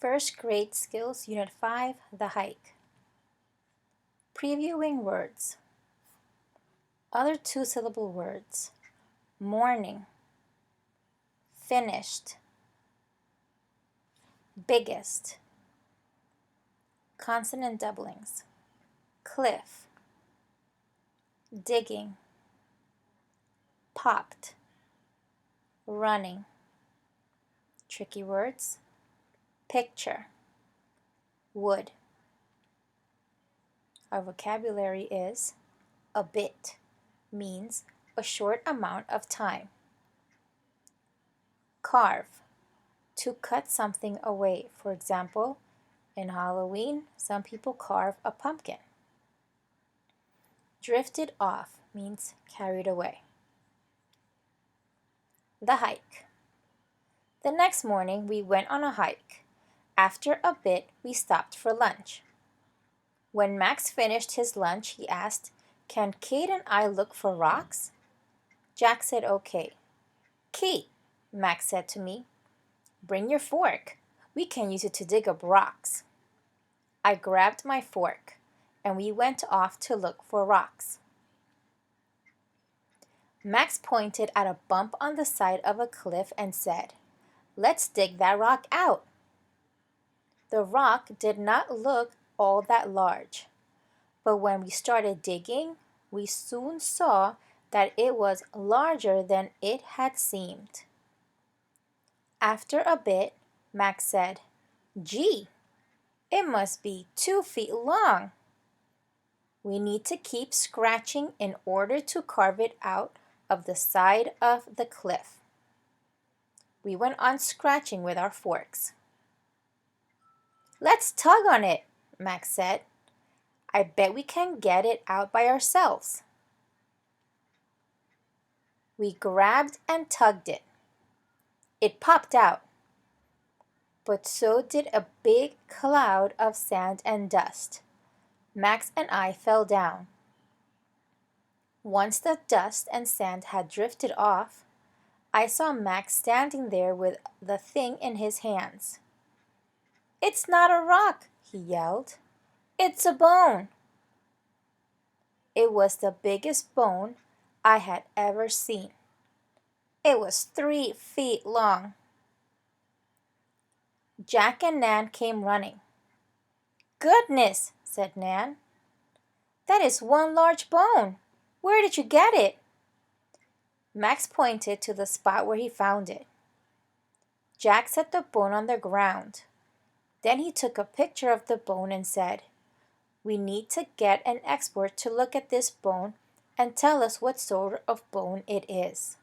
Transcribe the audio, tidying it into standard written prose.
First Grade Skills, Unit 5, The Hike. Previewing words. Other two-syllable words. Morning. Finished. Biggest. Consonant doublings. Cliff. Digging. Popped. Running. Tricky words. Picture. Wood. Our vocabulary is a bit, means a short amount of time. Carve, to cut something away. For example, in Halloween, some people carve a pumpkin. Drifted off means carried away. The hike. The next morning, we went on a hike. After a bit, we stopped for lunch. When Max finished his lunch, he asked, "Can Kate and I look for rocks?" Jack said, "Okay." "Kate," Max said to me, "bring your fork. We can use it to dig up rocks." I grabbed my fork, and we went off to look for rocks. Max pointed at a bump on the side of a cliff and said, "Let's dig that rock out." The rock did not look all that large, but when we started digging, we soon saw that it was larger than it had seemed. After a bit, Max said, "Gee, it must be 2 feet long." We need to keep scratching in order to carve it out of the side of the cliff. We went on scratching with our forks. "Let's tug on it," Max said. "I bet we can get it out by ourselves." We grabbed and tugged it. It popped out, but so did a big cloud of sand and dust. Max and I fell down. Once the dust and sand had drifted off, I saw Max standing there with the thing in his hands. "It's not a rock," he yelled. "It's a bone." It was the biggest bone I had ever seen. It was 3 feet long. Jack and Nan came running. "Goodness," said Nan. "That is one large bone. Where did you get it?" Max pointed to the spot where he found it. Jack set the bone on the ground. Then he took a picture of the bone and said, "We need to get an expert to look at this bone and tell us what sort of bone it is."